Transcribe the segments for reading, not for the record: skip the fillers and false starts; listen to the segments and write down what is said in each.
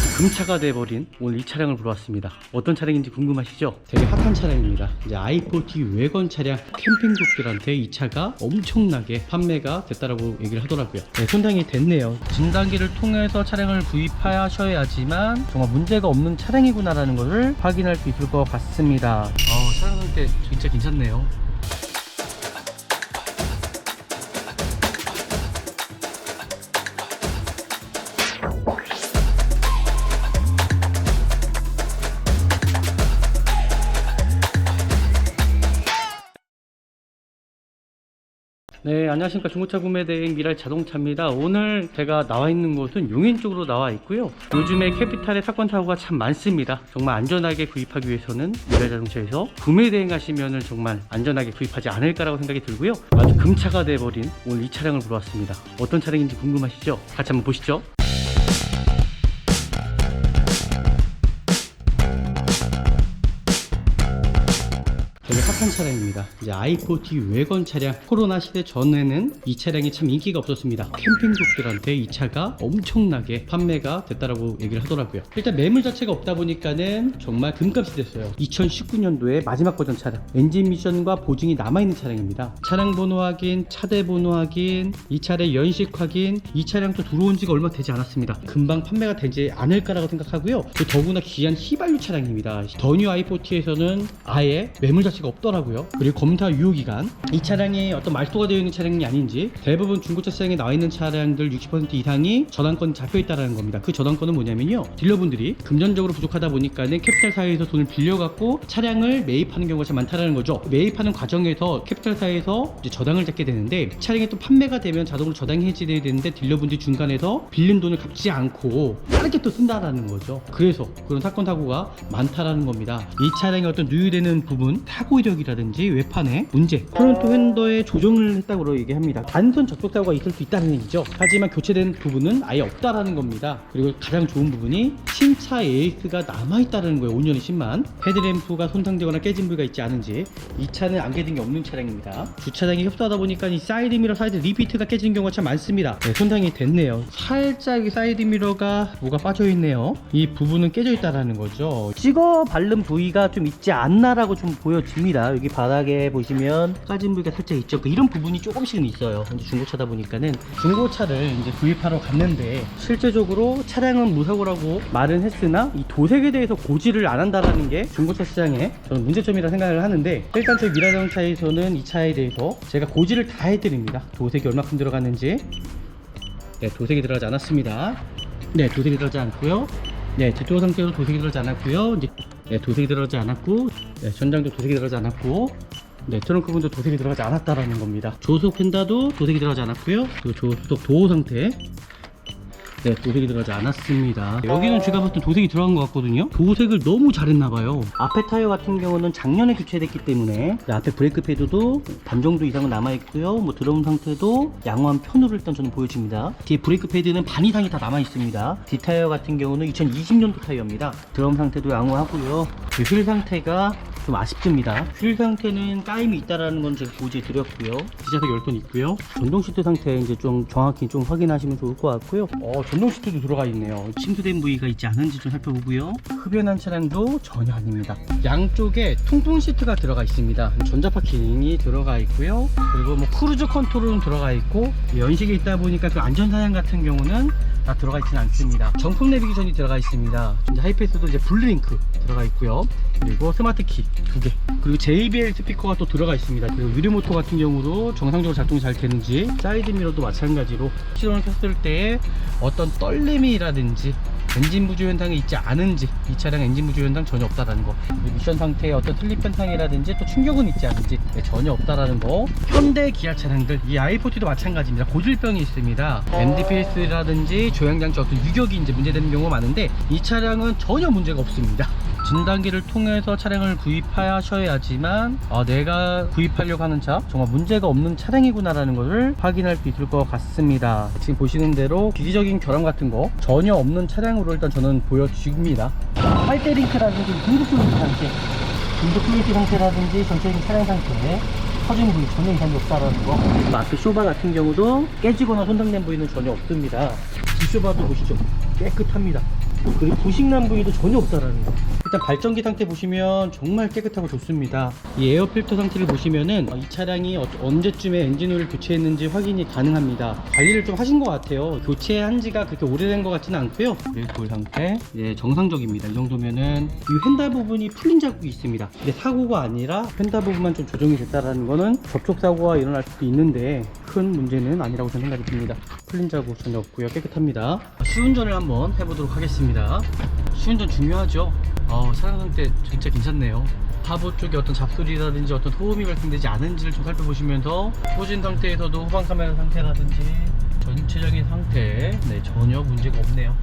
아주 금차가 돼버린 오늘 이 차량을 보러 왔습니다. 어떤 차량인지 궁금하시죠? 되게 핫한 차량입니다. 이제 i40 외관 차량 캠핑족들한테 이 차가 엄청나게 판매가 됐다라고 얘기를 하더라고요. 네, 손당이 됐네요. 진단기를 통해서 차량을 구입하셔야지만 정말 문제가 없는 차량이구나라는 것을 확인할 수 있을 것 같습니다. 차량 상태 진짜 괜찮네요. 네, 안녕하십니까. 중고차 구매대행 미랄 자동차입니다. 오늘 제가 나와 있는 곳은 용인 쪽으로 나와 있고요. 요즘에 캐피탈의 사건 사고가 참 많습니다. 정말 안전하게 구입하기 위해서는 미랄 자동차에서 구매대행 하시면은 정말 안전하게 구입하지 않을까라고 생각이 들고요. 아주 금차가 돼버린 오늘 이 차량을 보러 왔습니다. 어떤 차량인지 궁금하시죠? 같이 한번 보시죠. 되게 핫한 차량입니다. 이제 i40 외관 차량, 코로나 시대 전에는 이 차량이 참 인기가 없었습니다. 캠핑족들한테 이 차가 엄청나게 판매가 됐다라고 얘기를 하더라고요. 일단 매물 자체가 없다 보니까는 정말 금값이 됐어요. 2019년도에 마지막 버전 차량, 엔진 미션과 보증이 남아있는 차량입니다. 차량 번호 확인, 차대 번호 확인, 이 차례 연식 확인, 이 차량도 들어온 지가 얼마 되지 않았습니다. 금방 판매가 되지 않을까라고 생각하고요. 더구나 귀한 휘발유 차량입니다. 더 뉴 i40에서는 아예 매물 자체가 없더라고요. 그리고 검사 유효기간, 이 차량이 어떤 말소가 되어 있는 차량이 아닌지 대부분 중고차 시장에 나와 있는 차량들 60% 이상이 저당권이 잡혀 있다는 겁니다. 그 저당권은 뭐냐면요, 딜러분들이 금전적으로 부족하다 보니까는 캐피탈 사회에서 돈을 빌려갖고 차량을 매입하는 경우가 참 많다는 거죠. 매입하는 과정에서 캐피탈 사회에서 이제 저당을 잡게 되는데, 차량이 또 판매가 되면 자동으로 저당이 해지돼야 되는데 딜러분들이 중간에서 빌린 돈을 갚지 않고 빠르게 또 쓴다라는 거죠. 그래서 그런 사건 사고가 많다라는 겁니다. 이 차량의 어떤 누유되는 부분, 타고이력이라든지 외판의 문제, 프론트 휀더에 조정을 했다고 얘기합니다. 단순 접촉 사고가 있을 수 있다는 얘기죠. 하지만 교체된 부분은 아예 없다라는 겁니다. 그리고 가장 좋은 부분이 신차 AS가 남아있다는 거예요. 5년에 10만. 헤드램프가 손상되거나 깨진 부위가 있지 않은지, 이 차는 안 깨진 게 없는 차량입니다. 주차장이 협소하다 보니까 이 사이드 미러, 사이드 리피트가 깨진 경우가 참 많습니다. 네, 손상이 됐네요. 살짝 이 사이드 미러가 뭐가 빠져있네요. 이 부분은 깨져있다라는 거죠. 찍어 바른 부위가 좀 있지 않나라고 좀 보여집니다. 여기 바닥에 보시면 까진 부위가 살짝 있죠. 이런 부분이 조금씩은 있어요. 이제 중고차다 보니까는 중고차를 이제 구입하러 갔는데, 실제적으로 차량은 무사고라고 말은 했으나 이 도색에 대해서 고지를 안 한다라는 게 중고차 시장의 저는 문제점이라 생각을 하는데, 일단 저희 미라자동차에서는 이 차에 대해서 제가 고지를 다 해드립니다. 도색이 얼마큼 들어갔는지. 네, 도색이 들어가지 않았습니다. 네, 도색이 들어가지 않고요. 네, 제조 상태로 도색이 들어가지 않았고요. 이제 네, 도색이 들어가지 않았고, 네, 전장도 도색이 들어가지 않았고, 네, 트렁크 부분도 도색이 들어가지 않았다라는 겁니다. 조수석 펜다도 도색이 들어가지 않았고요. 그리고 조수석 도어 상태, 네, 도색이 들어가지 않았습니다. 여기는 제가 봤을 때 도색이 들어간 것 같거든요. 도색을 너무 잘했나봐요. 앞에 타이어 같은 경우는 작년에 교체됐기 때문에 앞에 브레이크 패드도 반 정도 이상은 남아있고요. 뭐 드럼 상태도 양호한 편으로 일단 저는 보여집니다. 뒤에 브레이크 패드는 반 이상이 다 남아있습니다. 뒷타이어 같은 경우는 2020년도 타이어입니다. 드럼 상태도 양호하고요. 휠 상태가 좀 아쉽습니다. 휠 상태는 까임이 있다라는 건 제가 고지해 드렸고요. 뒷좌석 열선 있고요. 전동 시트 상태 이제 좀 정확히 좀 확인하시면 좋을 것 같고요. 전동 시트도 들어가 있네요. 침투된 부위가 있지 않은지 좀 살펴보고요. 흡연한 차량도 전혀 아닙니다. 양쪽에 통풍 시트가 들어가 있습니다. 전자파킹이 들어가 있고요. 그리고 뭐 크루즈 컨트롤은 들어가 있고, 연식이 있다 보니까 그 안전사양 같은 경우는 다 들어가 있지는 않습니다. 정품 내비게이션이 들어가 있습니다. 이제 하이패스도 이제 블링크 들어가 있고요. 그리고 스마트 키 2개, 그리고 JBL 스피커가 또 들어가 있습니다. 그리고 유리 모터 같은 경우도 정상적으로 작동이 잘 되는지, 사이드 미러도 마찬가지로 시동을 켰을 때 어떤 떨림이라든지 엔진 부조 현상이 있지 않은지, 이 차량 엔진 부조 현상 전혀 없다라는 거, 미션 상태에 어떤 슬립 현상이라든지 또 충격은 있지 않은지 전혀 없다라는 거. 현대 기아 차량들, 이 i40도 마찬가지입니다. 고질병이 있습니다. MDPS라든지 조향장치 어떤 유격이 이제 문제되는 경우가 많은데, 이 차량은 전혀 문제가 없습니다. 진단기를 통해서 차량을 구입하셔야지만 내가 구입하려고 하는 차 정말 문제가 없는 차량이구나라는 것을 확인할 수 있을 것 같습니다. 지금 보시는 대로 기기적인 결함 같은 거 전혀 없는 차량으로 일단 저는 보여집니다. 빨대 링크라든지 긴급 플레이트 상태, 긴급 플레이트 상태라든지 전체적인 차량 상태, 터진 부위 전혀 이상이 없다라는 거. 앞에 쇼바 같은 경우도 깨지거나 손상된 부위는 전혀 없습니다. 뒷쇼바도 보시죠, 깨끗합니다. 그리고 부식난 부위도 전혀 없다라는 거. 일단 발전기 상태 보시면 정말 깨끗하고 좋습니다. 이 에어 필터 상태를 보시면은 이 차량이 언제쯤에 엔진오일 교체했는지 확인이 가능합니다. 관리를 좀 하신 것 같아요. 교체한 지가 그렇게 오래된 것 같지는 않고요. 그리고 상태 정상적입니다. 이 정도면은 이 휀다 부분이 풀린 자국이 있습니다. 근데 사고가 아니라 휀다 부분만 좀 조정이 됐다라는 거는 접촉 사고가 일어날 수도 있는데 큰 문제는 아니라고 저는 생각이 듭니다. 풀린 자국 전혀 없고요. 깨끗합니다. 시운전을 한번 해보도록 하겠습니다. 시운전 중요하죠. 차량 상태 진짜 괜찮네요. 하부 쪽에 어떤 잡소리라든지 어떤 소음이 발생되지 않은지를 좀 살펴보시면서 후진 상태에서도 후방 카메라 상태라든지 전체적인 상태 전혀 문제가 없네요.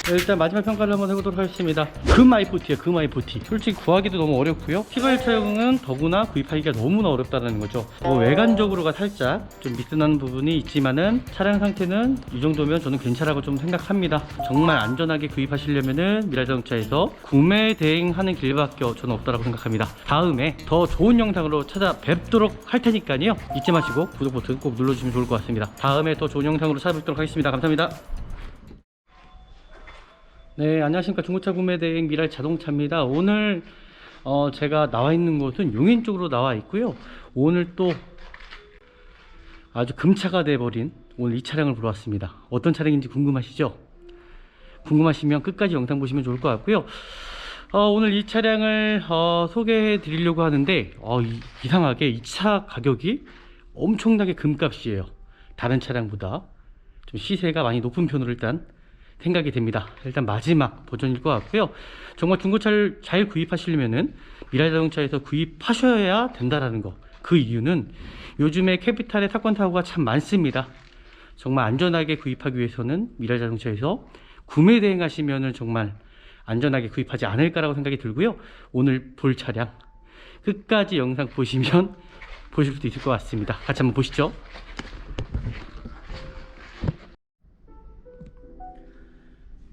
일단 마지막 평가를 한번 해보도록 하겠습니다. 금 i40예요. 금 i40. 솔직히 구하기도 너무 어렵고요. 휘발 차량은 더구나 구입하기가 너무나 어렵다는 거죠. 외관적으로가 살짝 좀 미스나는 부분이 있지만은 차량 상태는 이 정도면 저는 괜찮다고 좀 생각합니다. 정말 안전하게 구입하시려면은 미라자동차에서 구매 대행하는 길밖에 저는 없다고 생각합니다. 다음에 더 좋은 영상으로 찾아뵙도록 할 테니까요. 잊지 마시고 구독 버튼 꼭 눌러주시면 좋을 것 같습니다. 다음에 더 좋은 영상으로 찾아뵙도록 하겠습니다. 감사합니다. 네, 안녕하십니까. 중고차 구매 대행 미랄 자동차입니다. 오늘 제가 나와 있는 곳은 용인 쪽으로 나와 있고요. 오늘 또 아주 금차가 돼버린 오늘 이 차량을 보러 왔습니다. 어떤 차량인지 궁금하시죠? 궁금하시면 끝까지 영상 보시면 좋을 것 같고요. 오늘 이 차량을 소개해 드리려고 하는데 이상하게 이 차 가격이 엄청나게 금값이에요. 다른 차량보다 좀 시세가 많이 높은 편으로 일단 생각이 됩니다. 일단 마지막 버전일 것 같고요. 정말 중고차를 잘 구입하시려면은 미라자동차에서 구입하셔야 된다라는 거. 그 이유는 요즘에 캐피탈의 사건 사고가 참 많습니다. 정말 안전하게 구입하기 위해서는 미라자동차에서 구매 대행하시면은 정말 안전하게 구입하지 않을까라고 생각이 들고요. 오늘 볼 차량 끝까지 영상 보시면 보실 수도 있을 것 같습니다. 같이 한번 보시죠.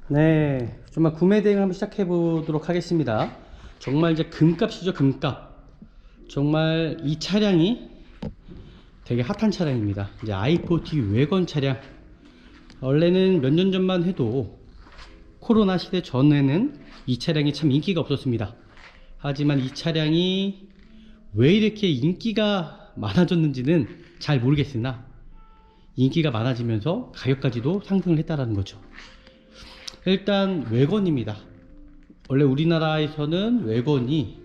네, 정말 구매 대행을 한번 시작해 보도록 하겠습니다. 정말 이제 금값이죠. 금값. 정말 이 차량이 되게 핫한 차량입니다. 이제 i40 외건 차량. 원래는 몇 년 전만 해도 코로나 시대 전에는 이 차량이 참 인기가 없었습니다. 하지만 이 차량이 왜 이렇게 인기가 많아졌는지는 잘 모르겠으나 인기가 많아지면서 가격까지도 상승을 했다라는 거죠. 일단 외건입니다. 원래 우리나라에서는 외건이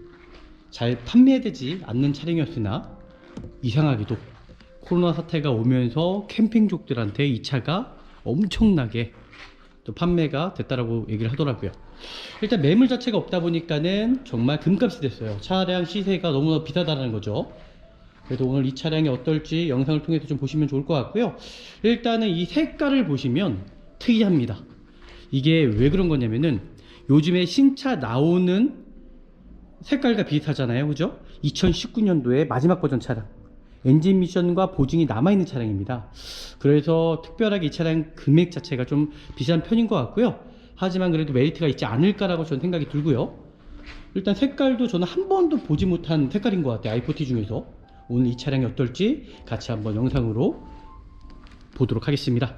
잘 판매되지 않는 차량이었으나 이상하게도 코로나 사태가 오면서 캠핑족들한테 이 차가 엄청나게 또 판매가 됐다라고 얘기를 하더라고요. 일단 매물 자체가 없다 보니까는 정말 금값이 됐어요. 차량 시세가 너무나 비싸다는 거죠. 그래서 오늘 이 차량이 어떨지 영상을 통해서 좀 보시면 좋을 것 같고요. 일단은 이 색깔을 보시면 특이합니다. 이게 왜 그런 거냐면은 요즘에 신차 나오는 색깔과 비슷하잖아요. 그죠? 2019년도에 마지막 버전 차량 엔진 미션과 보증이 남아있는 차량입니다. 그래서 특별하게 이 차량 금액 자체가 좀 비싼 편인 것 같고요. 하지만 그래도 메리트가 있지 않을까라고 저는 생각이 들고요. 일단 색깔도 저는 한 번도 보지 못한 색깔인 것 같아요. i40 중에서. 오늘 이 차량이 어떨지 같이 한번 영상으로 보도록 하겠습니다.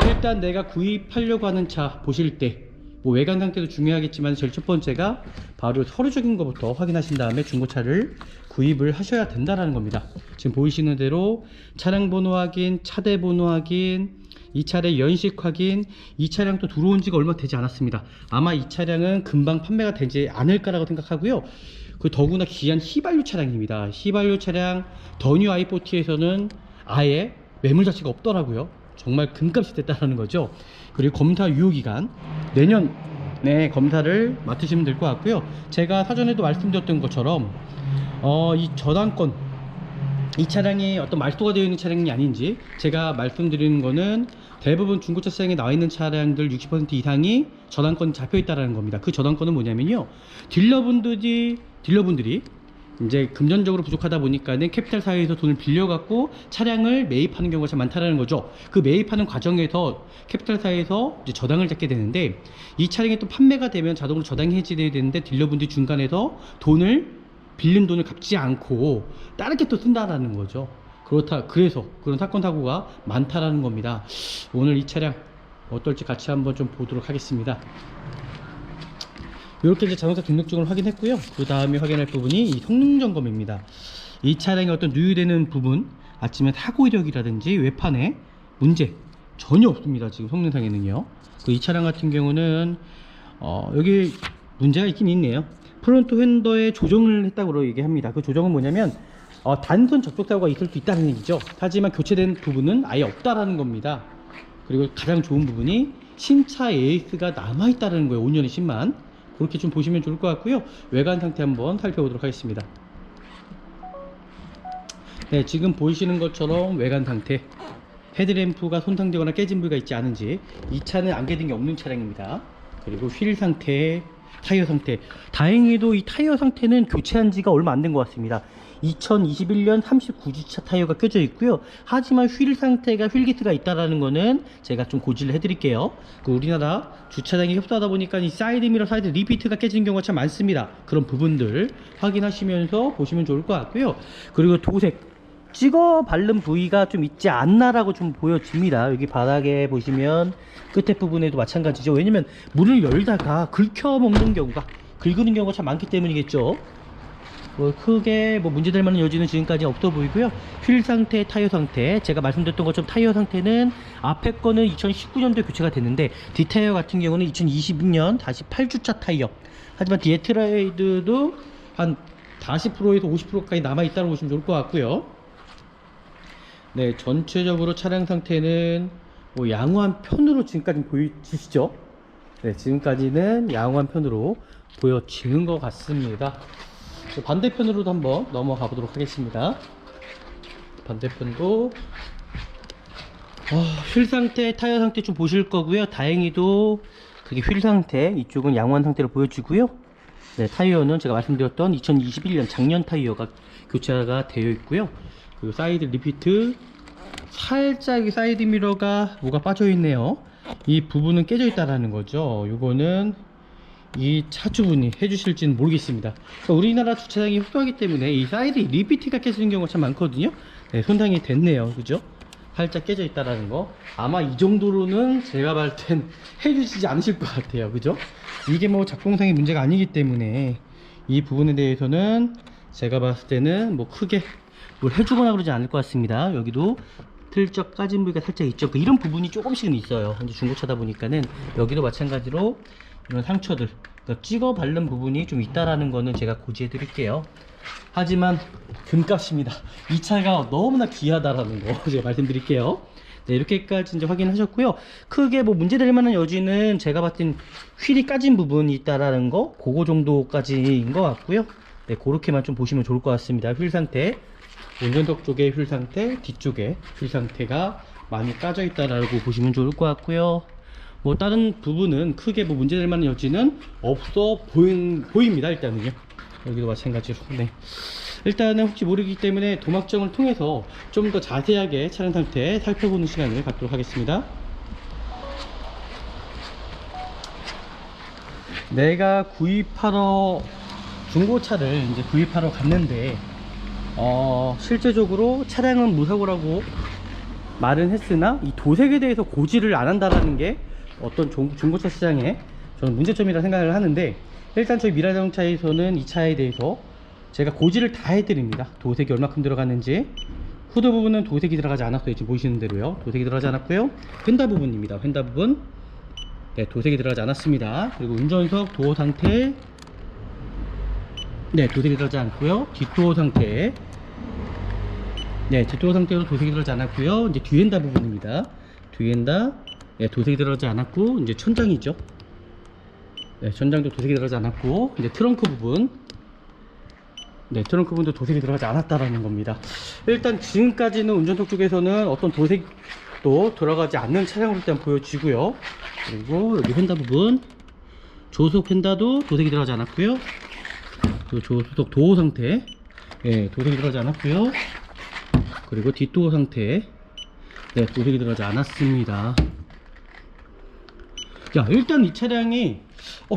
일단 내가 구입하려고 하는 차 보실 때 뭐 외관 상태도 중요하겠지만 제일 첫 번째가 바로 서류적인 것부터 확인하신 다음에 중고차를 구입을 하셔야 된다는 겁니다. 지금 보이시는 대로 차량 번호 확인, 차대 번호 확인, 이 차량의 연식 확인. 이 차량도 들어온 지가 얼마 되지 않았습니다. 아마 이 차량은 금방 판매가 되지 않을까라고 생각하고요. 그 더구나 귀한 휘발유 차량입니다. 휘발유 차량 더뉴 i40에서는 아예 매물 자체가 없더라고요. 정말 금값이 됐다는 거죠. 그리고 검사 유효기간 내년에 검사를 맡으시면 될 것 같고요. 제가 사전에도 말씀드렸던 것처럼 이 저당권, 이 차량이 어떤 말소가 되어 있는 차량이 아닌지 제가 말씀드리는 거는 대부분 중고차 시장에 나와 있는 차량들 60% 이상이 저당권이 잡혀 있다는 겁니다. 그 저당권은 뭐냐면요, 딜러분들이 이제 금전적으로 부족하다 보니까는 캐피탈 사회에서 돈을 빌려갖고 차량을 매입하는 경우가 참 많다는 거죠. 그 매입하는 과정에서 캐피탈 사회에서 이제 저당을 잡게 되는데, 이 차량이 또 판매가 되면 자동으로 저당이 해지돼야 되는데 딜러분들이 중간에서 빌린 돈을 갚지 않고 다르게 또 쓴다라는 거죠. 그래서 그런 사건 사고가 많다라는 겁니다. 오늘 이 차량 어떨지 같이 한번 좀 보도록 하겠습니다. 이렇게 이제 자동차 등록증을 확인했고요. 그 다음에 확인할 부분이 이 성능 점검입니다. 이 차량의 어떤 누유되는 부분, 아침에 사고 이력이라든지 외판에 문제 전혀 없습니다. 지금 성능상에는요. 이 차량 같은 경우는 여기 문제가 있긴 있네요. 프론트 휀더에 조정을 했다고 얘기합니다. 그 조정은 뭐냐면 단순 접촉 사고가 있을 수 있다는 얘기죠. 하지만 교체된 부분은 아예 없다라는 겁니다. 그리고 가장 좋은 부분이 신차 AS가 남아있다는 거예요. 5년에 10만. 그렇게 좀 보시면 좋을 것 같고요. 외관 상태 한번 살펴보도록 하겠습니다. 네, 지금 보이시는 것처럼 외관 상태, 헤드램프가 손상되거나 깨진 부위가 있지 않은지, 이 차는 안개등이 게 없는 차량입니다. 그리고 휠 상태, 타이어 상태, 다행히도 이 타이어 상태는 교체한 지가 얼마 안 된 것 같습니다. 2021년 39주차 타이어가 껴져 있고요. 하지만 휠 상태가 휠기스가 있다라는 거는 제가 좀 고지를 해드릴게요. 우리나라 주차장이 협소하다 보니까 이 사이드미러, 사이드 리피트가 깨지는 경우가 참 많습니다. 그런 부분들 확인하시면서 보시면 좋을 것 같고요. 그리고 도색, 찍어 바른 부위가 좀 있지 않나라고 좀 보여집니다. 여기 바닥에 보시면 끝에 부분에도 마찬가지죠. 왜냐면 문을 열다가 긁혀 먹는 경우가, 긁는 경우가 참 많기 때문이겠죠. 크게 문제될 만한 여지는 지금까지 없어 보이고요. 휠 상태, 타이어 상태, 제가 말씀드렸던 것처럼 타이어 상태는 앞에 거는 2019년도에 교체가 됐는데 뒷타이어 같은 경우는 2022년 다시 8주차 타이어. 하지만 디에트라이드도 한 40%에서 50%까지 남아있다고 보시면 좋을 것 같고요. 네, 전체적으로 차량 상태는 양호한 편으로 지금까지 보이시죠? 네, 지금까지는 양호한 편으로 보여지는 것 같습니다. 반대편으로도 한번 넘어가 보도록 하겠습니다. 반대편도 휠 상태, 타이어 상태 좀 보실 거고요. 다행히도 그게 휠 상태, 이쪽은 양호한 상태로 보여지고요. 네, 타이어는 제가 말씀드렸던 2021년 작년 타이어가 교체가 되어 있고요. 그리고 사이드 리피트, 살짝 사이드 미러가 뭐가 빠져 있네요. 이 부분은 깨져 있다라는 거죠. 요거는 이 차주분이 해주실지는 모르겠습니다. 그러니까 우리나라 주차장이 협소하기 때문에 이 사이드 리피트가 깨지는 경우가 참 많거든요. 네, 손상이 됐네요. 그죠? 살짝 깨져 있다라는 거. 아마 이 정도로는 제가 봤을 땐 해주시지 않으실 것 같아요. 그죠? 이게 작동상의 문제가 아니기 때문에 이 부분에 대해서는 제가 봤을 때는 크게 뭘 해주거나 그러지 않을 것 같습니다. 여기도 슬쩍 까진 부위가 살짝 있죠. 이런 부분이 조금씩은 있어요. 이제 중고차다 보니까는 여기도 마찬가지로 이런 상처들, 그러니까 찍어 바른 부분이 좀 있다라는 거는 제가 고지해 드릴게요. 하지만 금값입니다. 이 차가 너무나 귀하다라는 거 제가 말씀드릴게요. 네, 이렇게까지 이제 확인하셨고요. 크게 문제될 만한 여지는 제가 봤을 땐 휠이 까진 부분이 있다라는 거, 그거 정도까지인 것 같고요. 네, 그렇게만 좀 보시면 좋을 것 같습니다. 휠 상태, 운전석 쪽에 휠 상태, 뒤쪽에 휠 상태가 많이 까져 있다라고 보시면 좋을 것 같고요. 다른 부분은 크게 문제될 만한 여지는 없어 보입니다. 일단은요. 여기도 마찬가지로. 네. 일단은 혹시 모르기 때문에 도막정을 통해서 좀 더 자세하게 차량 상태 살펴보는 시간을 갖도록 하겠습니다. 내가 구입하러, 중고차를 이제 구입하러 갔는데 실제적으로 차량은 무사고라고 말은 했으나 이 도색에 대해서 고지를 안 한다라는 게 어떤 중고차 시장에 저는 문제점이라 생각을 하는데, 일단 저희 미라자동차에서는 이 차에 대해서 제가 고지를 다 해드립니다. 도색이 얼마큼 들어갔는지. 후드 부분은 도색이 들어가지 않았어요. 지금 보시는 대로요. 도색이 들어가지 않았고요. 휀다 부분입니다. 휀다 부분, 네, 도색이 들어가지 않았습니다. 그리고 운전석 도어 상태, 네, 도색이 들어가지 않고요. 뒷도어 상태, 네, 뒷도어 상태도 도색이 들어가지 않았고요. 이제 뒤엔다 부분입니다. 뒤엔다, 네, 도색이 들어가지 않았고, 이제 천장이죠. 네, 천장도 도색이 들어가지 않았고, 이제 트렁크 부분, 네, 트렁크 부분도 도색이 들어가지 않았다라는 겁니다. 일단 지금까지는 운전석 쪽에서는 어떤 도색도 들어가지 않는 차량으로 일단 보여지고요. 그리고 여기 휀다 부분, 조수석 휀다도 도색이 들어가지 않았고요. 그리고 조수석 도어 상태, 네, 도색이 들어가지 않았고요. 그리고 뒷도어 상태, 네, 도색이 들어가지 않았습니다. 야, 일단 이 차량이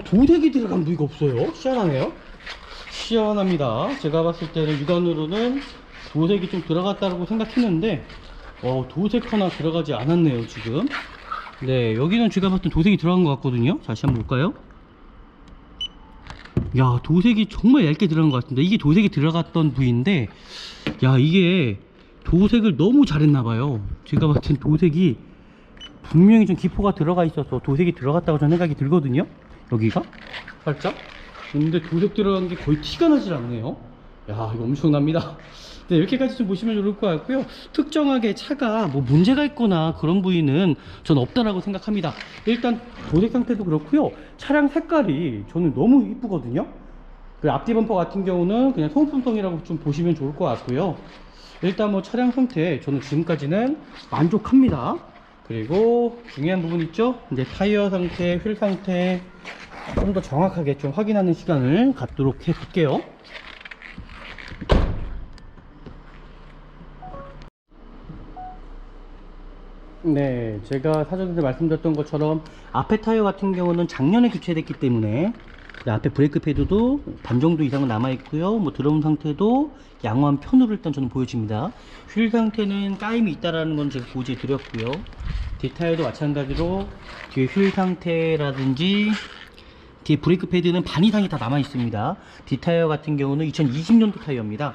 도색이 들어간 부위가 없어요. 희한하네요. 희한합니다. 제가 봤을 때는 육안으로는 도색이 좀 들어갔다고 생각했는데 도색 하나 들어가지 않았네요. 지금 네, 여기는 제가 봤을 때 도색이 들어간 것 같거든요. 다시 한번 볼까요? 야, 도색이 정말 얇게 들어간 것 같습니다. 이게 도색이 들어갔던 부위인데, 야, 이게 도색을 너무 잘했나봐요. 제가 봤을 땐 도색이 분명히 좀 기포가 들어가 있어서 도색이 들어갔다고 저는 생각이 들거든요. 여기가 살짝. 근데 도색 들어간 게 거의 티가 나질 않네요. 야, 이거 엄청납니다. 네, 이렇게까지 좀 보시면 좋을 것 같고요. 특정하게 차가 뭐 문제가 있거나 그런 부위는 전 없다라고 생각합니다. 일단 도색 상태도 그렇고요. 차량 색깔이 저는 너무 이쁘거든요. 그 앞뒤 범퍼 같은 경우는 그냥 소모품성이라고 좀 보시면 좋을 것 같고요. 일단 뭐 차량 상태 저는 지금까지는 만족합니다. 그리고 중요한 부분 있죠? 이제 타이어 상태, 휠 상태 좀 더 정확하게 좀 확인하는 시간을 갖도록 해 볼게요. 네, 제가 사전에 말씀드렸던 것처럼 앞에 타이어 같은 경우는 작년에 교체됐기 때문에 앞에 브레이크 패드도 반 정도 이상은 남아 있고요. 뭐 드럼 상태도 양호한 편으로 일단 저는 보여집니다. 휠 상태는 까임이 있다라는 건 제가 고지해 드렸고요. 뒷타이어도 마찬가지로 뒤에 휠 상태라든지 뒤에 브레이크 패드는 반 이상이 다 남아 있습니다. 뒷타이어 같은 경우는 2020년도 타이어입니다.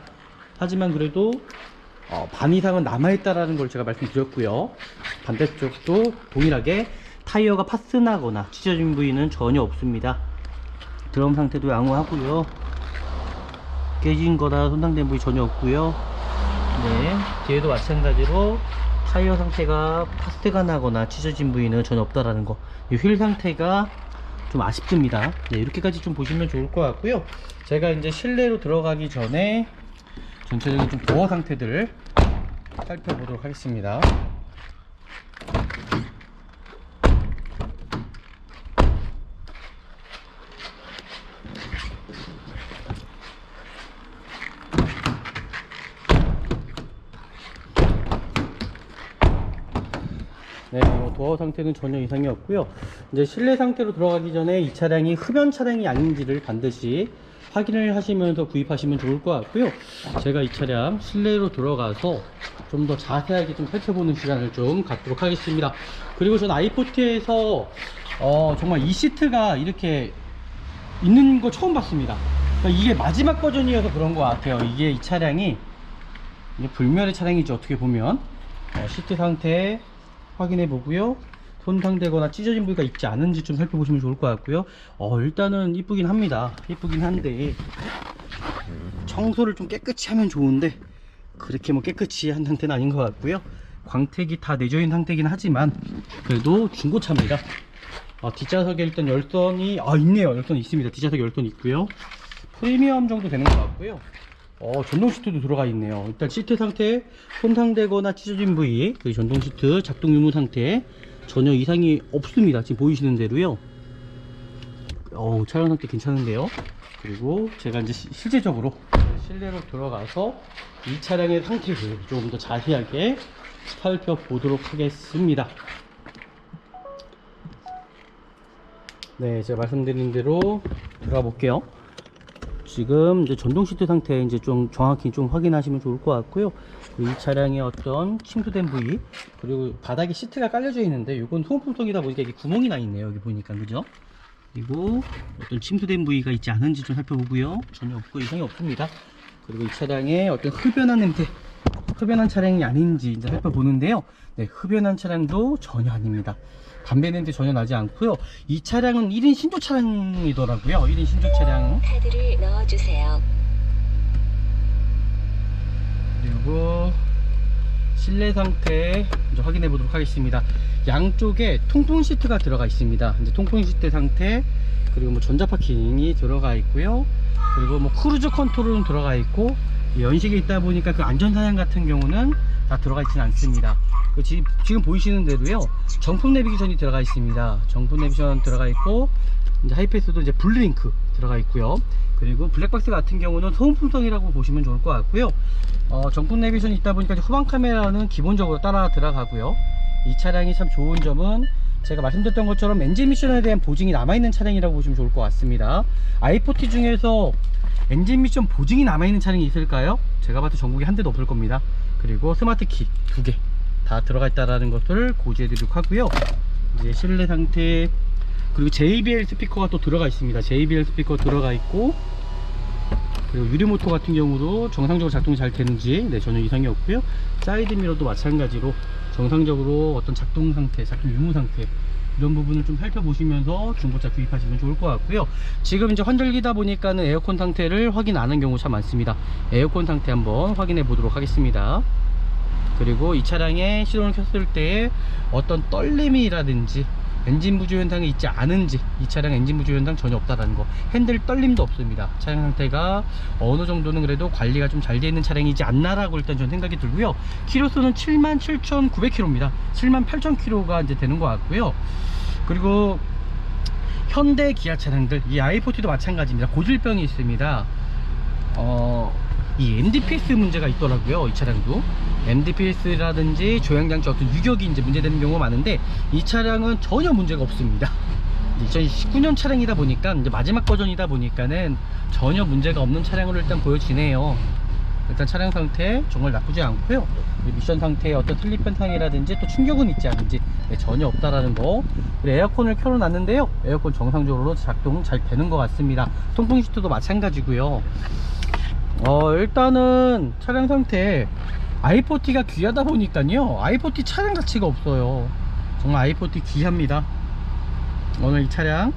하지만 그래도 반 이상은 남아있다라는 걸 제가 말씀드렸고요. 반대쪽도 동일하게 타이어가 파스나거나 찢어진 부위는 전혀 없습니다. 드럼 상태도 양호하고요. 깨진 거나 손상된 부위 전혀 없고요. 네, 뒤에도 마찬가지로 타이어 상태가 파스가 나거나 찢어진 부위는 전혀 없다라는 거. 이 휠 상태가 좀 아쉽습니다. 네, 이렇게까지 좀 보시면 좋을 것 같고요. 제가 이제 실내로 들어가기 전에 전체적인 좀 도어 상태들을 살펴보도록 하겠습니다. 네, 도어 상태는 전혀 이상이 없고요. 이제 실내 상태로 들어가기 전에 이 차량이 흡연 차량이 아닌지를 반드시 확인을 하시면서 구입하시면 좋을 것 같고요. 제가 이 차량 실내로 들어가서 좀 더 자세하게 좀 살펴보는 시간을 좀 갖도록 하겠습니다. 그리고 전 i40에서 정말 이 시트가 이렇게 있는 거 처음 봤습니다. 그러니까 이게 마지막 버전이어서 그런 것 같아요. 이게 이 차량이 이제 불멸의 차량이죠. 어떻게 보면 시트 상태 확인해 보고요. 손상되거나 찢어진 부위가 있지 않은지 좀 살펴보시면 좋을 것 같고요. 일단은 이쁘긴 합니다. 이쁘긴 한데 청소를 좀 깨끗이 하면 좋은데 그렇게 뭐 깨끗이 한 상태는 아닌 것 같고요. 광택이 다 내줘있는 상태긴 하지만 그래도 중고차입니다. 뒷좌석에 일단 열선이 있네요. 열선 있습니다. 뒷좌석에 열선 있고요. 프리미엄 정도 되는 것 같고요. 전동 시트도 들어가 있네요. 일단 시트 상태 손상되거나 찢어진 부위, 그 전동 시트 작동 유무 상태 전혀 이상이 없습니다. 지금 보이시는 대로요. 촬영 상태 괜찮은데요. 그리고 제가 이제 실제적으로 실내로 들어가서 이 차량의 상태를 조금 더 자세하게 살펴보도록 하겠습니다. 네, 제가 말씀드린 대로 들어가 볼게요. 지금 이제 전동 시트 상태 이제 좀 정확히 좀 확인하시면 좋을 것 같고요. 이 차량의 어떤 침투된 부위, 그리고 바닥에 시트가 깔려져 있는데 이건 소모품성이다 보니까 이게 구멍이 나 있네요. 여기 보니까, 그죠? 그리고 어떤 침투된 부위가 있지 않은지 좀 살펴보고요. 전혀 없고 이상이 없습니다. 그리고 이 차량의 어떤 흡연한 냄새, 흡연한 차량이 아닌지 이제 살펴보는데요. 네, 흡연한 차량도 전혀 아닙니다. 담배 냄새 전혀 나지 않고요. 이 차량은 1인 신조 차량이더라고요. 1인 신조 차량. 카드를 넣어주세요. 그리고 실내 상태 이제 확인해 보도록 하겠습니다. 양쪽에 통풍 시트가 들어가 있습니다. 이제 통풍 시트 상태, 그리고 뭐 전자 파킹이 들어가 있고요. 그리고 뭐 크루즈 컨트롤은 들어가 있고, 연식에 있다 보니까 그 안전사양 같은 경우는 다 들어가 있지는 않습니다. 지금 보이시는 대로요, 정품 내비게이션이 들어가 있습니다. 정품 내비게이션 들어가 있고, 이제 하이패스도 이제 블링크 들어가 있고요. 그리고 블랙박스 같은 경우는 소모품성이라고 보시면 좋을 것 같고요. 정품 내비게이션이 있다 보니까 후방 카메라는 기본적으로 따라 들어가고요. 이 차량이 참 좋은 점은 제가 말씀드렸던 것처럼 엔진 미션에 대한 보증이 남아있는 차량이라고 보시면 좋을 것 같습니다. i40 중에서 엔진 미션 보증이 남아있는 차량이 있을까요? 제가 봐도 전국에 한 대도 없을 겁니다. 그리고 스마트 키 2개 다 들어가 있다는 것을 고지해 드리도록 하고요. 이제 실내 상태 그리고 JBL 스피커가 또 들어가 있습니다. JBL 스피커 들어가 있고, 그리고 유리모터 같은 경우도 정상적으로 작동이 잘 되는지 전혀 이상이 없고요. 사이드 미러도 마찬가지로 정상적으로 어떤 작동 상태, 작동 유무 상태 이런 부분을 좀 살펴보시면서 중고차 구입하시면 좋을 것 같고요. 지금 이제 환절기다 보니까는 에어컨 상태를 확인 안 한 경우 참 많습니다. 에어컨 상태 한번 확인해 보도록 하겠습니다. 그리고 이 차량의 시동을 켰을 때 어떤 떨림이라든지 엔진 부조 현상이 있지 않은지, 이 차량 엔진 부조 현상 전혀 없다라는 거, 핸들 떨림도 없습니다. 차량 상태가 어느 정도는 그래도 관리가 좀 잘 되어 있는 차량이지 않나라고 일단 전 생각이 들고요. 키로수는 77,900km입니다. 78,000km가 이제 되는 것 같고요. 그리고 현대 기아 차량들, 이 i40도 마찬가지입니다. 고질병이 있습니다. 이 NDPS 문제가 있더라고요. 이 차량도 NDPS라든지 조향장치 어떤 유격이 이제 문제되는 경우가 많은데, 이 차량은 전혀 문제가 없습니다. 2019년 차량이다 보니까 이제 마지막 버전이다 보니까는 전혀 문제가 없는 차량으로 일단 보여지네요. 일단 차량 상태 정말 나쁘지 않고요. 미션 상태에 어떤 슬립 현상이라든지 또 충격은 있지 않은지 전혀 없다라는 거. 그리고 에어컨을 켜놨는데요, 에어컨 정상적으로 작동 잘 되는 것 같습니다. 통풍 시트도 마찬가지고요. 일단은 차량 상태, i40가 귀하다 보니까요, i40 차량 가치가 없어요. 정말 i40 귀합니다. 오늘 이 차량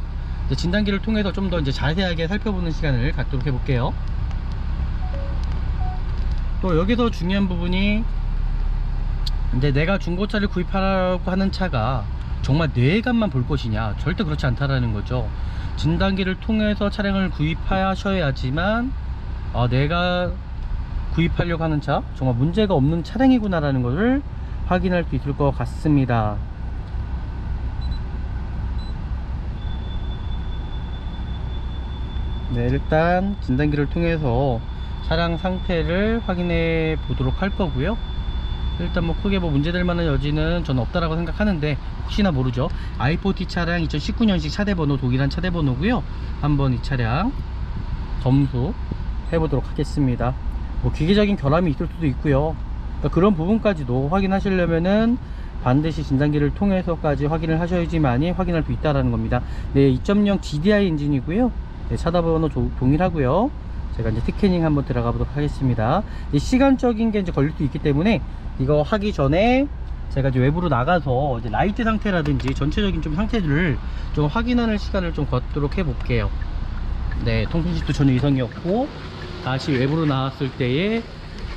진단기를 통해서 좀 더 이제 자세하게 살펴보는 시간을 갖도록 해볼게요. 또 여기서 중요한 부분이, 이제 내가 중고차를 구입하라고 하는 차가 정말 내관만 볼 것이냐, 절대 그렇지 않다라는 거죠. 진단기를 통해서 차량을 구입하셔야지만 내가 구입하려고 하는 차 정말 문제가 없는 차량이구나 라는 것을 확인할 수 있을 것 같습니다. 네, 일단 진단기를 통해서 차량 상태를 확인해 보도록 할 거고요. 일단 뭐 크게 뭐 문제될 만한 여지는 저는 없다라고 생각하는데, 혹시나 모르죠. i40 차량 2019년식 차대번호, 동일한 차대번호고요. 한번 이 차량 점수 해보도록 하겠습니다. 뭐 기계적인 결함이 있을 수도 있고요. 그러니까 그런 부분까지도 확인하시려면은 반드시 진단기를 통해서까지 확인을 하셔야지만이 확인할 수 있다라는 겁니다. 네, 2.0 GDI 엔진이고요. 네, 차다번호 동일하고요. 제가 이제 스캐닝 한번 들어가 보도록 하겠습니다. 시간적인 게 이제 걸릴 수 있기 때문에 이거 하기 전에 제가 이제 외부로 나가서 이제 라이트 상태라든지 전체적인 좀 상태들을 좀 확인하는 시간을 좀 갖도록 해 볼게요. 네, 통풍시도 전혀 이상이 없고, 다시 외부로 나왔을 때에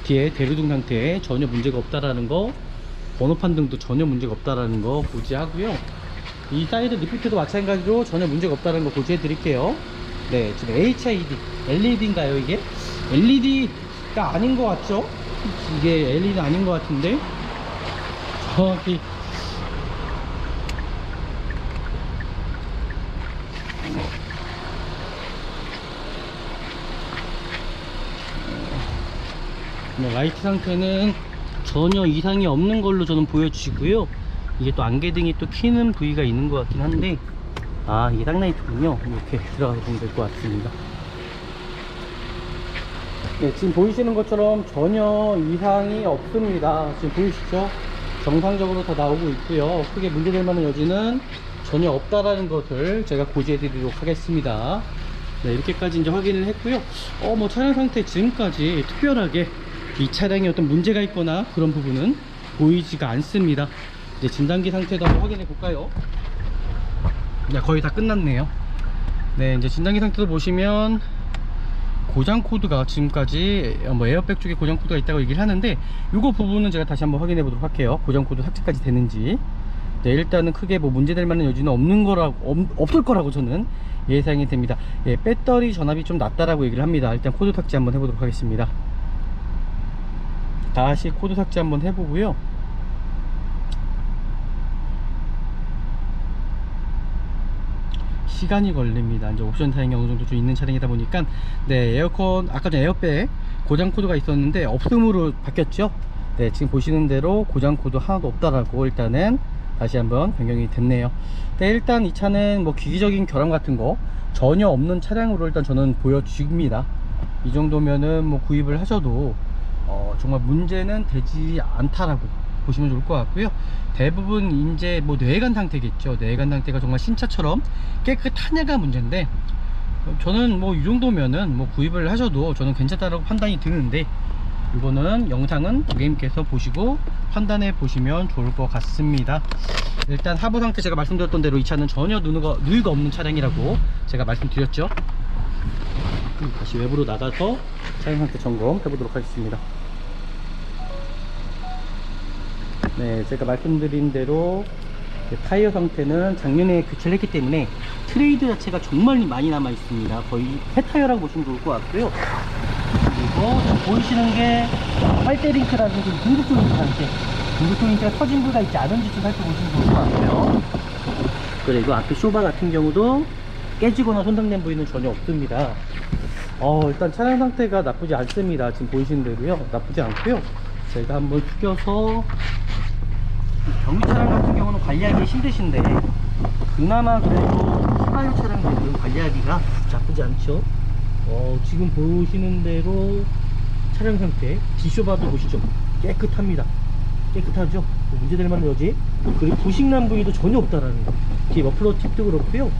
뒤에 대류등 상태에 전혀 문제가 없다라는 거, 번호판 등도 전혀 문제가 없다라는 거 고지하고요. 이 사이드 리프트도 마찬가지로 전혀 문제가 없다는 거 고지해 드릴게요. 네, 지금 HID, LED인가요 이게? LED가 아닌 것 같죠? 이게 LED 아닌 것 같은데 정확히 라이트 상태는 전혀 이상이 없는 걸로 저는 보여지고요. 이게 또 안개등이 또 켜는 부위가 있는 것 같긴 한데, 이게 쌍라이트군요. 이렇게 들어가서 보면 될 것 같습니다. 네, 지금 보이시는 것처럼 전혀 이상이 없습니다. 지금 보이시죠? 정상적으로 다 나오고 있고요. 크게 문제될 만한 여지는 전혀 없다라는 것을 제가 고지해 드리도록 하겠습니다. 네, 이렇게까지 이제 확인을 했고요. 뭐 차량 상태 지금까지 특별하게 이 차량에 어떤 문제가 있거나 그런 부분은 보이지가 않습니다. 이제 진단기 상태도 한번 확인해 볼까요? 네, 거의 다 끝났네요. 네, 이제 진단기 상태도 보시면 고장 코드가 지금까지 뭐 에어백 쪽에 고장 코드가 있다고 얘기를 하는데, 이거 부분은 제가 다시 한번 확인해 보도록 할게요. 고장 코드 삭제까지 되는지. 네, 일단은 크게 뭐 문제될 만한 여지는 없을 거라고 저는 예상이 됩니다. 예, 배터리 전압이 좀 낮다라고 얘기를 합니다. 일단 코드 삭제 한번 해보도록 하겠습니다. 다시 코드 삭제 한번 해보고요. 시간이 걸립니다. 이제 옵션 사양이 어느 정도 좀 있는 차량이다 보니까. 네, 에어컨 아까 전에 에어백 고장 코드가 있었는데 없음으로 바뀌었죠. 네, 지금 보시는 대로 고장 코드 하나도 없다라고 일단은 다시 한번 변경이 됐네요. 네, 일단 이 차는 뭐 기기적인 결함 같은 거 전혀 없는 차량으로 일단 저는 보여집니다. 이 정도면은 뭐 구입을 하셔도 정말 문제는 되지 않다라고 보시면 좋을 것 같고요. 대부분 이제 뭐 내외관 상태겠죠. 내외관 상태가 정말 신차처럼 깨끗하냐가 문제인데, 저는 뭐 이 정도면은 뭐 구입을 하셔도 저는 괜찮다라고 판단이 드는데, 이거는 영상은 고객님께서 보시고 판단해 보시면 좋을 것 같습니다. 일단 하부 상태 제가 말씀드렸던 대로 이 차는 전혀 누유가 없는 차량이라고 제가 말씀드렸죠. 다시 외부로 나가서 차량 상태 점검 해보도록 하겠습니다. 네, 제가 말씀드린 대로 타이어 상태는 작년에 교체를 했기 때문에 트레이드 자체가 정말 많이 남아 있습니다. 거의 폐타이어라고 보시면 좋을 것 같고요. 그리고 보이시는 게 빨대 링크라든지 등급 조인트 상태, 등급 조인트가 터진 부가 있지 않은지 좀 살펴보시면 좋을 것 같고요. 그리고 앞에 쇼바 같은 경우도 깨지거나 손상된 부위는 전혀 없습니다. 일단 차량 상태가 나쁘지 않습니다. 지금 보이시는 대로요, 나쁘지 않고요. 제가 한번 숙여서, 경유 차량 같은 경우는 관리하기 힘드신데 그나마 그래도 휘발유 차량들은 관리하기가 나쁘지 않죠. 지금 보시는 대로 차량 상태, D쇼바도 보시죠. 깨끗합니다. 깨끗하죠? 문제될 만한 여지, 그리고 부식난 부위도 전혀 없다라는 거. 뒤에 머플러 팁도 그렇고요.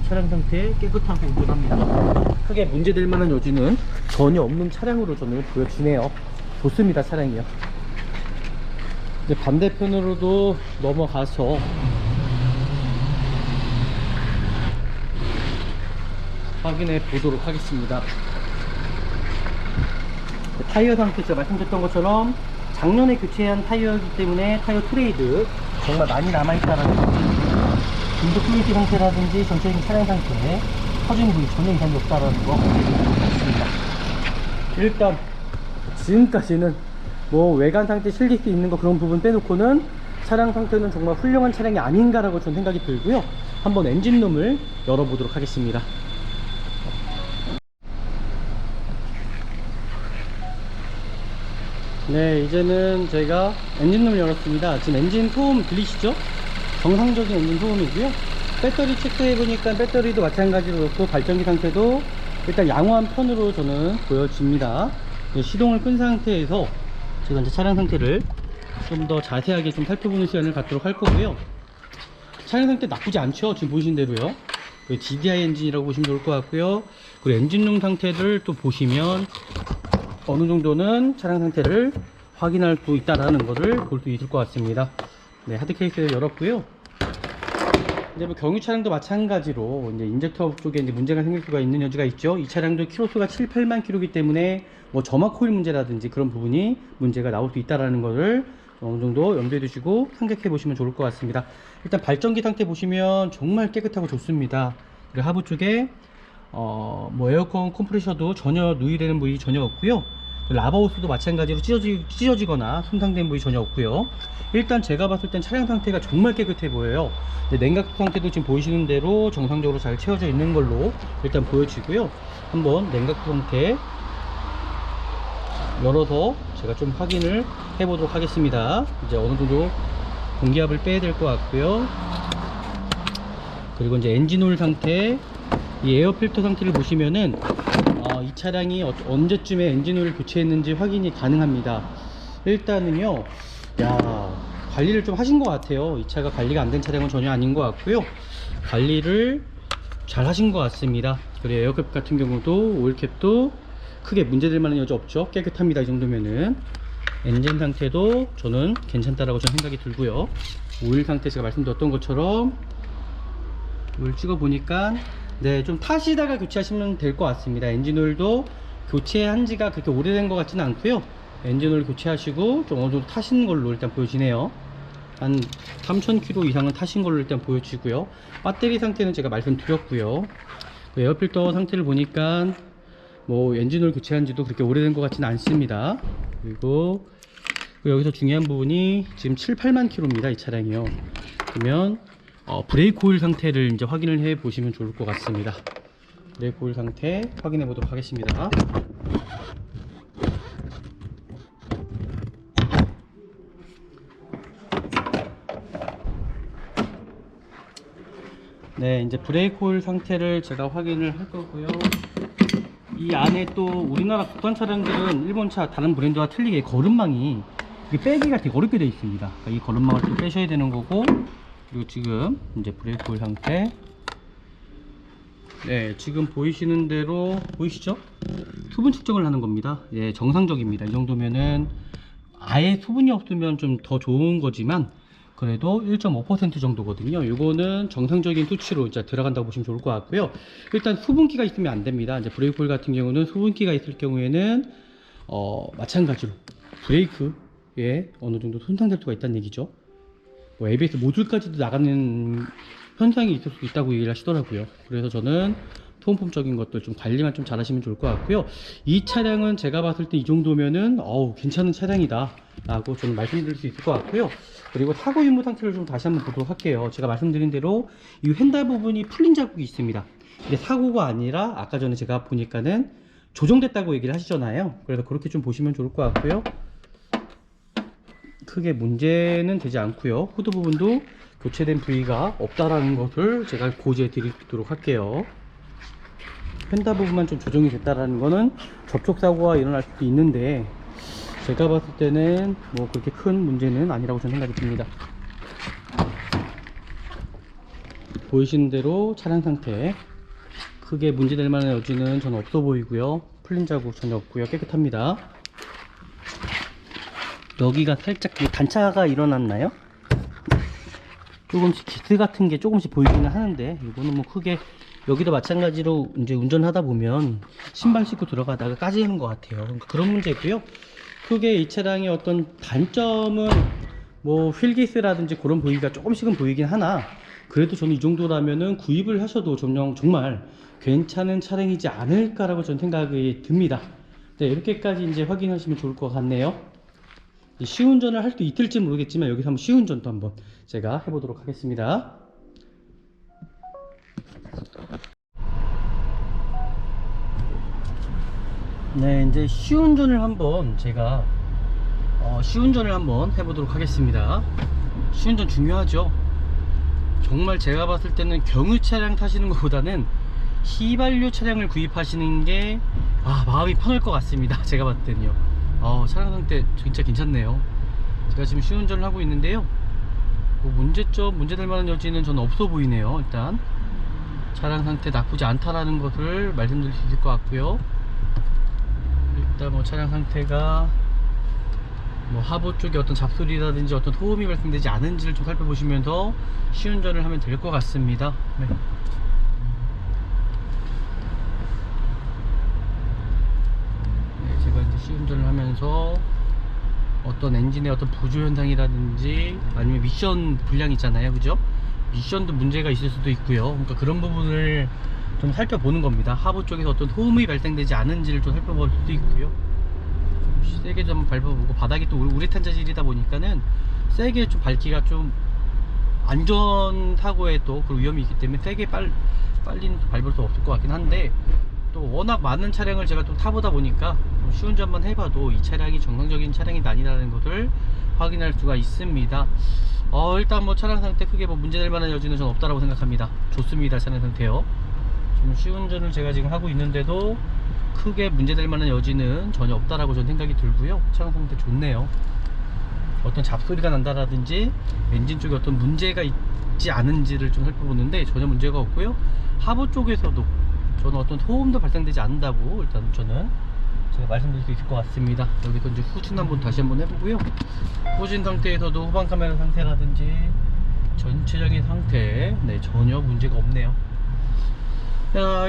차량 상태 깨끗하고 온전합니다. 크게 문제될 만한 여지는 전혀 없는 차량으로 저는 보여지네요. 좋습니다, 차량이요. 이제 반대편으로도 넘어가서 확인해 보도록 하겠습니다. 타이어 상태 제가 말씀드렸던 것처럼 작년에 교체한 타이어이기 때문에 타이어 트레이드 정말 많이 남아있다라는 거, 긴급 조인트 상태라든지 전체적인 차량 상태, 터진 부위 전혀 이상이 없다라는 거 알려드리도록 하겠습니다. 일단 지금까지는 뭐 외관 상태 실기스 있는 거 그런 부분 빼놓고는 차량 상태는 정말 훌륭한 차량이 아닌가라고 저는 생각이 들고요. 한번 엔진룸을 열어보도록 하겠습니다. 네, 이제는 제가 엔진룸을 열었습니다. 지금 엔진 소음 들리시죠? 정상적인 엔진 소음이고요. 배터리 체크해보니까 배터리도 마찬가지로 그렇고 발전기 상태도 일단 양호한 편으로 저는 보여집니다. 시동을 끈 상태에서 제가 이제 차량 상태를 좀 더 자세하게 좀 살펴보는 시간을 갖도록 할 거고요. 차량 상태 나쁘지 않죠? 지금 보시는 대로요. GDI 엔진이라고 보시면 좋을 것 같고요. 그리고 엔진룸 상태를 또 보시면 어느 정도는 차량 상태를 확인할 수 있다라는 것을 볼 수 있을 것 같습니다. 네, 하드 케이스를 열었고요. 이제 뭐 경유 차량도 마찬가지로 이제 인젝터 쪽에 이제 문제가 생길 수가 있는 여지가 있죠. 이 차량도 키로수가 7, 8만 킬로이기 때문에 뭐 점화 코일 문제라든지 그런 부분이 문제가 나올 수 있다라는 것을 어느 정도 염두에 두시고 생각해 보시면 좋을 것 같습니다. 일단 발전기 상태 보시면 정말 깨끗하고 좋습니다. 그리고 하부 쪽에 뭐 에어컨 컴프레셔도 전혀 누이되는 부위 전혀 없고요. 라바호스도 마찬가지로 찢어지거나 손상된 부위 전혀 없고요. 일단 제가 봤을 땐 차량 상태가 정말 깨끗해 보여요. 냉각수 상태도 지금 보이시는 대로 정상적으로 잘 채워져 있는 걸로 일단 보여지고요. 한번 냉각수 상태 열어서 제가 좀 확인을 해 보도록 하겠습니다. 이제 어느 정도 공기압을 빼야 될 것 같고요. 그리고 이제 엔진오일 상태, 이 에어필터 상태를 보시면은 이 차량이 언제쯤에 엔진오일을 교체했는지 확인이 가능합니다. 일단은요, 관리를 좀 하신 것 같아요. 이 차가 관리가 안 된 차량은 전혀 아닌 것 같고요. 관리를 잘 하신 것 같습니다. 그리고 에어캡 같은 경우도 오일캡도 크게 문제될 만한 여지 없죠. 깨끗합니다. 이 정도면은. 엔진 상태도 저는 괜찮다라고 저는 생각이 들고요. 오일 상태 제가 말씀드렸던 것처럼 오일 찍어 보니까 네, 좀 타시다가 교체하시면 될 것 같습니다. 엔진오일도 교체한 지가 그렇게 오래된 것 같지는 않고요. 엔진오일 교체하시고 좀 어느 정도 타신 걸로 일단 보여지네요. 한 3000km 이상은 타신 걸로 일단 보여지고요. 배터리 상태는 제가 말씀드렸고요. 에어필터 상태를 보니까 뭐 엔진오일 교체한 지도 그렇게 오래된 것 같지는 않습니다. 그리고 여기서 중요한 부분이 지금 7, 8만 km입니다. 이 차량이요. 그러면 브레이크 오일 상태를 이제 확인을 해 보시면 좋을 것 같습니다. 브레이크 오일 상태 확인해 보도록 하겠습니다. 네, 이제 브레이크 오일 상태를 제가 확인을 할 거고요. 이 안에 또 우리나라 국산 차량들은 일본차 다른 브랜드와 틀리게 거름망이 이게 빼기가 되게 어렵게 되어 있습니다. 그러니까 이 걸음막을 또 빼셔야 되는 거고, 그리고 지금 이제 브레이크 홀 상태. 네, 지금 보이시는 대로 보이시죠? 수분 측정을 하는 겁니다. 예, 정상적입니다. 이 정도면은 아예 수분이 없으면 좀 더 좋은 거지만 그래도 1.5% 정도거든요. 이거는 정상적인 수치로 이제 들어간다고 보시면 좋을 것 같고요. 일단 수분기가 있으면 안 됩니다. 이제 브레이크 홀 같은 경우는 수분기가 있을 경우에는 마찬가지로 브레이크에 어느 정도 손상될 수가 있다는 얘기죠. 뭐 ABS 모듈까지도 나가는 현상이 있을 수 있다고 얘기를 하시더라고요. 그래서 저는 소음품적인 것들 좀 관리만 좀 잘 하시면 좋을 것 같고요. 이 차량은 제가 봤을 때 이 정도면은 괜찮은 차량이다 라고 저는 말씀드릴 수 있을 것 같고요. 그리고 사고 유무 상태를 좀 다시 한번 보도록 할게요. 제가 말씀드린 대로 이 휀다 부분이 풀린 자국이 있습니다. 근데 사고가 아니라 아까 전에 제가 보니까는 조정됐다고 얘기를 하시잖아요. 그래서 그렇게 좀 보시면 좋을 것 같고요. 크게 문제는 되지 않고요. 후드 부분도 교체된 부위가 없다라는 것을 제가 고지해 드리도록 할게요. 휀다 부분만 좀 조정이 됐다라는 거는 접촉 사고가 일어날 수도 있는데 제가 봤을 때는 뭐 그렇게 큰 문제는 아니라고 저는 생각이 듭니다. 보이시는 대로 차량 상태 크게 문제될 만한 여지는 저는 없어 보이고요. 풀린 자국 전혀 없고요. 깨끗합니다. 여기가 살짝 단차가 일어났나요? 조금씩 기스 같은 게 조금씩 보이기는 하는데 이거는 뭐 크게 여기도 마찬가지로 이제 운전하다 보면 신발 신고 들어가다가 까지는 것 같아요. 그러니까 그런 문제고요. 크게 이 차량의 어떤 단점은 뭐 휠기스라든지 그런 부위가 조금씩은 보이긴 하나 그래도 저는 이 정도라면은 구입을 하셔도 정말 괜찮은 차량이지 않을까라고 저는 생각이 듭니다. 네, 이렇게까지 이제 확인하시면 좋을 것 같네요. 시운전을 할 수 있을지 모르겠지만 여기서 한번 시운전도 한번 제가 해보도록 하겠습니다. 네, 이제 시운전을 한번 제가 시운전을 한번 해보도록 하겠습니다. 시운전 중요하죠. 정말 제가 봤을 때는 경유 차량 타시는 것보다는 휘발유 차량을 구입하시는 게 마음이 편할 것 같습니다. 제가 봤을 때는요. 차량 상태 진짜 괜찮네요. 제가 지금 시운전을 하고 있는데요. 뭐 문제될 만한 여지는 저는 없어 보이네요. 일단 차량 상태 나쁘지 않다라는 것을 말씀드릴 수 있을 것 같고요. 일단 뭐 차량 상태가 뭐 하부 쪽에 어떤 잡소리라든지 어떤 소음이 발생되지 않은지를 좀 살펴보시면서 시운전을 하면 될 것 같습니다. 네. 제가 이제 시운전을 하면서 어떤 엔진의 어떤 부조 현상이라든지 아니면 미션 불량 있잖아요, 그죠? 미션도 문제가 있을 수도 있고요. 그러니까 그런 부분을 좀 살펴보는 겁니다. 하부 쪽에서 어떤 소음이 발생되지 않은지를 좀 살펴볼 수도 있고요. 좀 세게 좀 밟아보고, 바닥이 또 우레탄 재질이다 보니까는 세게 좀 밟기가 좀 안전사고에 또 그 위험이 있기 때문에 세게 빨리는 밟을 수 없을 것 같긴 한데, 또 워낙 많은 차량을 제가 또 타보다 보니까 시운전만 해봐도 이 차량이 정상적인 차량이 아니라는 것을 확인할 수가 있습니다. 일단 뭐 차량 상태 크게 뭐 문제될 만한 여지는 전 없다라고 생각합니다. 좋습니다. 차량 상태요. 지금 시운전을 제가 지금 하고 있는데도 크게 문제될 만한 여지는 전혀 없다라고 전 생각이 들고요. 차량 상태 좋네요. 어떤 잡소리가 난다라든지 엔진 쪽에 어떤 문제가 있지 않은지를 좀 살펴보는데 전혀 문제가 없고요. 하부 쪽에서도 저는 어떤 소음도 발생되지 않는다고 일단 저는 제가 말씀드릴 수 있을 것 같습니다. 여기서 이제 후진 한번 다시 한번 해보고요. 후진 상태에서도 후방 카메라 상태라든지 전체적인 상태 전혀 문제가 없네요.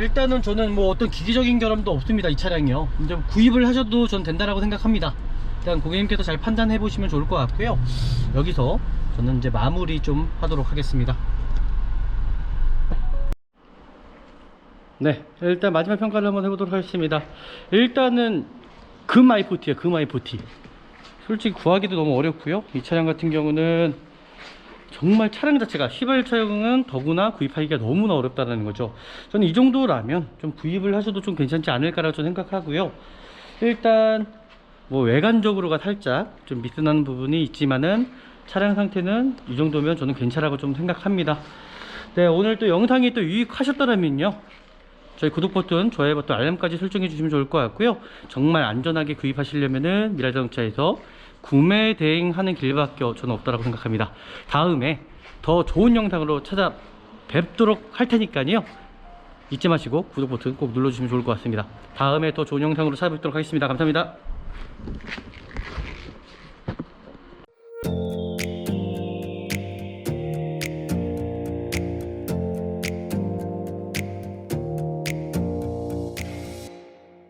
일단은 저는 뭐 어떤 기기적인 결함도 없습니다. 이 차량이요. 이제 구입을 하셔도 전 된다라고 생각합니다. 일단 고객님께서 잘 판단해 보시면 좋을 것 같고요. 여기서 저는 이제 마무리 좀 하도록 하겠습니다. 네, 일단 마지막 평가를 한번 해보도록 하겠습니다. 일단은 금 i40에요. 금 i40. 솔직히 구하기도 너무 어렵고요. 이 차량 같은 경우는 정말 차량 자체가 휘발유 차량은 더구나 구입하기가 너무나 어렵다는 거죠. 저는 이 정도라면 좀 구입을 하셔도 좀 괜찮지 않을까라고 저는 생각하고요. 일단 뭐 외관적으로가 살짝 좀 미스나는 부분이 있지만은 차량 상태는 이 정도면 저는 괜찮다고 좀 생각합니다. 네, 오늘 또 영상이 또 유익하셨다면요, 저희 구독 버튼, 좋아요 버튼, 알람까지 설정해 주시면 좋을 것 같고요. 정말 안전하게 구입하시려면은 미라자동차에서 구매 대행하는 길밖에 저는 없다고 생각합니다. 다음에 더 좋은 영상으로 찾아뵙도록 할 테니까요. 잊지 마시고 구독 버튼 꼭 눌러주시면 좋을 것 같습니다. 다음에 더 좋은 영상으로 찾아뵙도록 하겠습니다. 감사합니다.